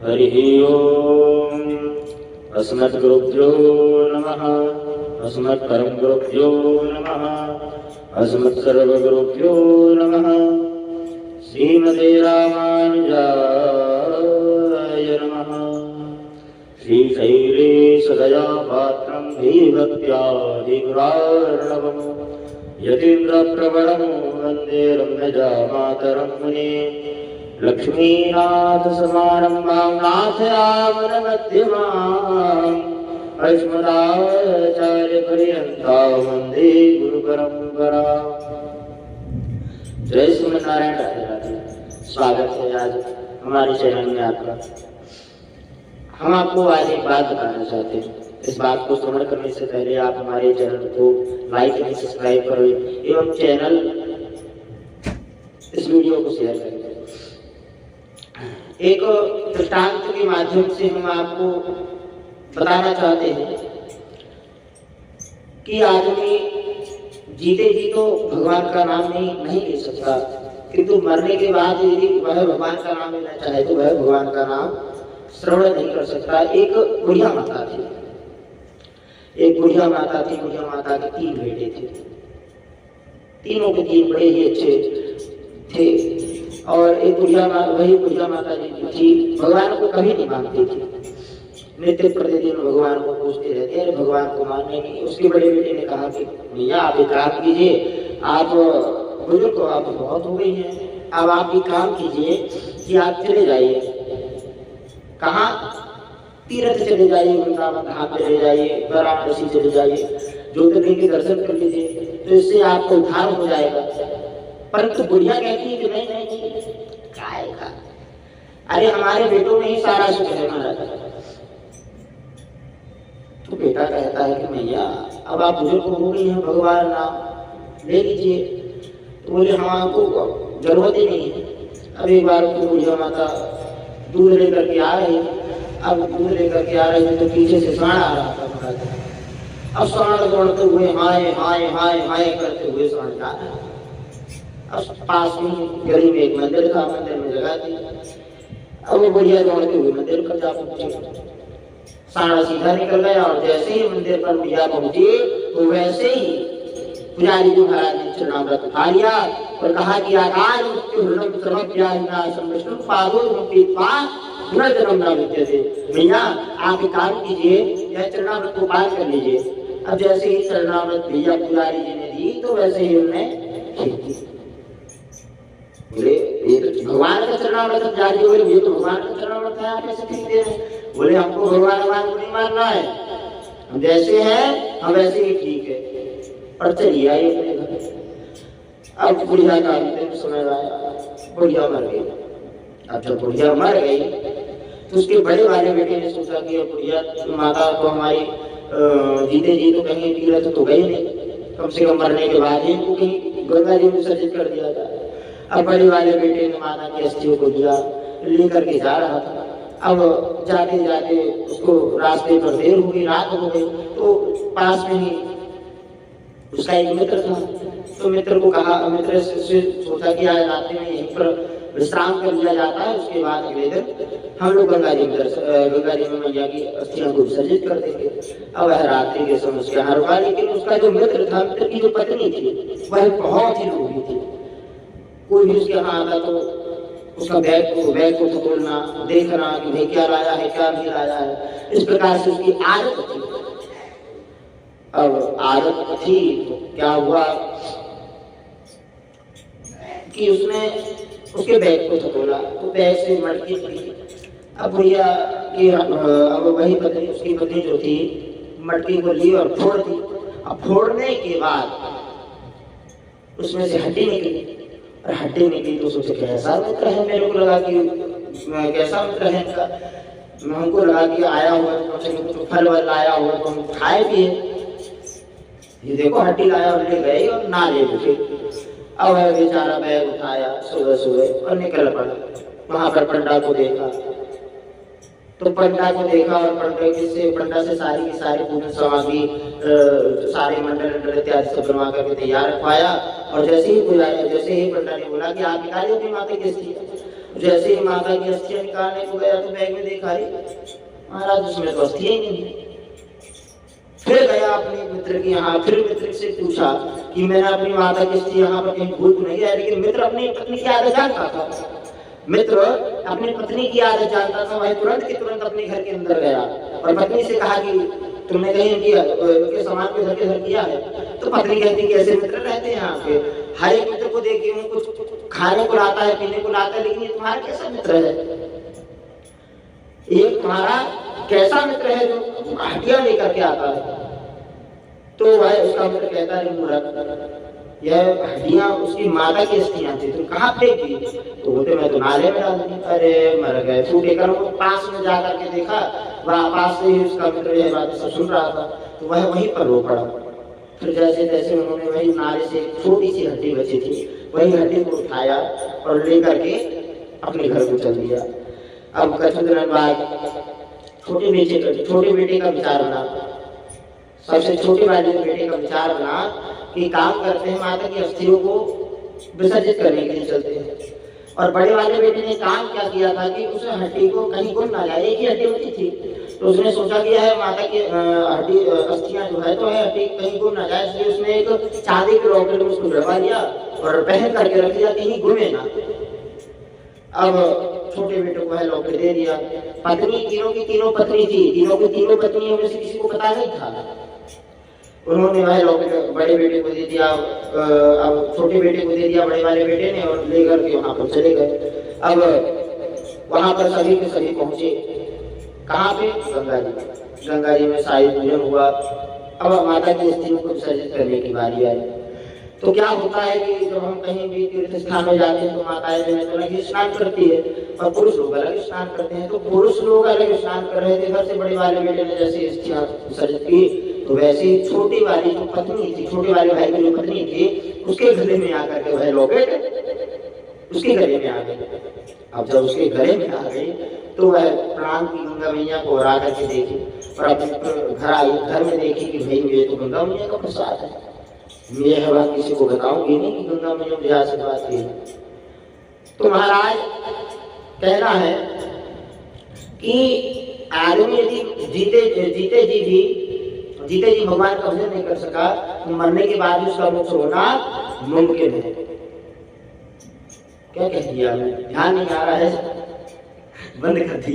हरिः ओम्। अस्मद्गुरुभ्यो नमः। अस्मत्परम गुरुभ्यो नमः। अस्मत्सर्वगुरुभ्यो नमः। श्रीमते रामानुजाय नमः। श्रीशैलेशदयापात्रं धीभक्त्यादिगुरार्णवम् यतीन्द्रप्रवरं वन्दे रम्यजामातरं मुने। लक्ष्मीनाथसमारम्भां नाथयामनमध्यमाम् अस्मदाचार्यपर्यन्तां वन्दे गुरुपरम्पराम्। जय श्रीमन्नारायण। राधे राधे। स्वागत है आज हमारे चैनल में आपका। हम आपको आज एक बात बताना चाहते हैं। इस बात को श्रवण करने से पहले आप हमारे चैनल को लाइक एवं सब्सक्राइब करें एवं चैनल इस वीडियो को शेयर करें। एक दृष्टांत के माध्यम से हम आपको बताना चाहते हैं कि आदमी जीते जी तो भगवान का नाम नहीं ले सकता, किंतु मरने के बाद यदि वह भगवान का नाम लेना चाहे तो वह भगवान का नाम श्रवण नहीं कर सकता। एक बुढ़िया माता थी। बुढ़िया माता के 3 बेटे थे। तीनों के 3 बड़े ही अच्छे थे। और एक वही बुढ़िया माता जी थी, भगवान को कभी नहीं मानती थी। नित्य प्रतिदिन भगवान को पूछते रहते हैं, भगवान को मानने की। उसके बड़े बेटे ने कहा कि भैया आप एक काम कीजिए, आप बुजुर्ग को आप बहुत हो गई हैं, अब आप एक काम कीजिए कि आप चले जाइए। कहाँ? तीर्थ चले जाइए, वृंदावन धाम चले जाइए, वाराणसी चले जाइए, ज्योतिर्लिंग के दर्शन कर लीजिए, तो इससे आपको उद्धार हो जाएगा। परंतु बुढ़िया कहती है कि नहीं, खाएगा। अरे हमारे बेटों में ही सारा सुख है महाराज। तो बेटा कहता है कि भैया अब आप बुजुर्ग हो गई हैं, भगवान नाम ले लीजिए। तो बोले हाँ, आपको जरूरत ही नहीं है। अब एक बार तो बुढ़िया माता दूध लेकर के आ रही। अब दूध लेकर के आ रही है तो पीछे से सांड आ रहा था महाराज। अब सांड दौड़ते हुए हाय हाय हाय हाय करते हुए सांड जा रहा है। अब पास में गली में एक मंदिर था, मंदिर में जगह थी। अब वो बढ़िया दौड़ते हुए मंदिर पर जा पहुंचे। सांड सीधा निकल गया और जैसे ही मंदिर पर बढ़िया पहुंचे तो वैसे ही पुजारी जी महाराज ने चरणामृत उठा लिया और कहा कि आकाश भैया आप एक काम कीजिए, यह चरणामृत को पार कर लीजिए। अब जैसे ही चरणामृत भैया पुजारी जी ने दी तो वैसे ही उन्होंने खेती। बोले ये तो भगवान का चरणामृत जारी हो गया, ये तो भगवान का चरणामृत है, आप कैसे ठीक दे रहे हैं? बोले हमको भगवान को नहीं मानना है, हम जैसे हैं हम वैसे ही ठीक है। और चलिए आइए अपने घर। अब बुढ़िया का अंतिम समय आया, बुढ़िया मर गई। अब जब बुढ़िया मर गई तो उसके बड़े वाले बेटे ने सोचा कि बुढ़िया माता तो हमारी जीते जी तो कहीं तीर्थ तो गई नहीं, कम से कम मरने के बाद इनको कहीं गंगा जी में विसर्जित कर दिया जाए। अब बड़े वाले बेटे ने माता की अस्थियों को लिया, लेकर के जा रहा था। अब जाते जाते उसको रास्ते पर देर हो गई, रात हो गई। तो पास में ही उसका एक मित्र था। तो मित्र को कहा, मित्र से सोचा कि आज रात में यहीं पर विश्राम कर लिया जाता है, उसके बाद अगले दिन हम लोग गंगा जी में मैया की अस्थियों को विसर्जित कर देंगे। अब वह रात्रि के समय उसके यहाँ रुका, लेकिन उसका जो मित्र था, मित्र की जो पत्नी थी वह बहुत ही लोभी थी। कोई भी उसके यहाँ आता तो उसका बैग को खोलना, देखना कि भाई क्या लाया है क्या नहीं लाया है। इस प्रकार से उसकी आदत थी। अब आदत थी तो क्या हुआ कि उसने उसके बैग को खोला तो बैग से मटकी पड़ी। अब भैया कि अब वही पत्नी, उसकी पत्नी जो थी, मटकी को ली और फोड़ दी। अब फोड़ने के बाद उसमें से हड्डी निकली। और हड्डी निकली तो सोचे कैसा मित्र है, मेरे को लगा कि कैसा मित्र है इनका। हमको लगा कि आया हुआ कुछ फल वल लाया हुआ तो हम खाए पिए। ये देखो हड्डी लाया और ले गए और ना ले उठे। अब बेचारा बैग उठाया सुबह सुबह और निकल पड़ा। वहां पर पंडा को देखा तो पंडा को देखा और पंडा से सारी की सारी पूजन सामग्री, सारे मंडल इत्यादि सब बनवा करके तैयार रखवाया। और जैसे ही पंडा ने बोला कि आप निकालिए अपनी माता की अस्थि। जैसे ही माता की अस्थियां निकालने को गया तो बैग में देखा ही महाराज उसमें तो अस्थियां ही नहीं है। फिर गया अपने मित्र के यहाँ, फिर मित्र से पूछा कि मैंने अपनी माता की अस्थि यहाँ पर कहीं भूल तो नहीं है। लेकिन मित्र अपनी पत्नी की आदत जानता था, मित्र अपनी पत्नी की आदत जानता था। वह तुरंत के तुरंत अपने घर के अंदर गया और पत्नी से कहा कि तुमने कहीं उनके सामान को इधर उधर किया है? तो पत्नी कहती कि ऐसे मित्र रहते हैं यहाँ के, हर एक मित्र को देखिए उनको कुछ खाने को लाता है, पीने को लाता है, लेकिन ये तुम्हारा कैसा मित्र है? एक तुम्हारा कैसा मित्र है जो हड्डियां लेकर के आता है? तो वह उसका मित्र कहता है मूर्ख, यह हड्डियां उसकी माता की अस्थियां थी, तुम कहाँ फेंक दी? तो बोलते मैं तो नाले में डाल दी। अरे मर गए। फूटे कर पास में जाकर के देखा, वह पास से ही उसका मित्र यह बात सब सुन रहा था, तो वह वहीं पर रो पड़ा। फिर जैसे तैसे उन्होंने वही नाले से छोटी सी हड्डी बची थी, वही हड्डी को उठाया और लेकर के अपने घर को चल दिया। अब कुछ दिन बाद छोटे बेटे का विचार बना, सबसे छोटे वाले बेटे का विचार बना कि काम करते हैं, माता की अस्थियों को विसर्जित करने के लिए चलते हैं। और बड़े वाले बेटे ने काम क्या किया था कि उस हड्डी को कहीं गुम ना जाए, एक ही हड्डी होती थी, तो उसने सोचा कि यह माता की हड्डी अस्थियां जो है तो है हड्डी कहीं गुम ना जाए, इसलिए उसने एक चांदी के लॉकेट में उसको डलवा लिया और पहन करके रख दिया, कहीं गुमे ना। अब छोटे बेटे को वह लॉकेट दे दिया। पत्नी तीनों की तीनों पत्नी थी, तीनों की तीनों पत्नियों में से किसी को पता नहीं था। उन्होंने वह लॉकेट बड़े बेटे को दे दिया, अब छोटे बेटे को दे दिया बड़े वाले बेटे ने, और लेकर के वहां पर चले गए। अब वहां पर सभी के सभी पहुंचे, कहाँ पे? गंगा जी। गंगा जी में शाही पूजन हुआ। अब माता की अस्थियों को विसर्जित करने की बारी आई। तो क्या होता है कि जब हम कहीं भी तीर्थ स्थान में जाते हैं तो माताएं जो है तो अलग स्नान करती है और पुरुष लोग अलग स्नान करते हैं। तो पुरुष लोग अलग स्नान कर रहे थे, घर से बड़े वाले बेटे ने जैसे अस्थियां विसर्जित की, तो वैसे ही छोटी वाली जो पत्नी थी, छोटे वाले भाई की जो पत्नी थी, उसके गले में आकर के वह लॉकेट उसके गले में आ गई। अब जब उसके गले में आ गई तो वह प्राण की गंगा मैया को हरा करके देखी और अपने घर आई, घर में देखी कि भाई ये तो गंगा मैया का प्रसाद है, यह बात किसी को बताऊंगी नहीं कि गंगा मैया मुझे आशीर्वाद की। तो महाराज कहना है कि आदमी यदि जीते जी भगवान का भजन नहीं कर सका तो मरने के बाद उसका मोक्ष होना मुमकिन है। क्या कह दिया मैं, ध्यान नहीं आ रहा है, बंद कर दिया।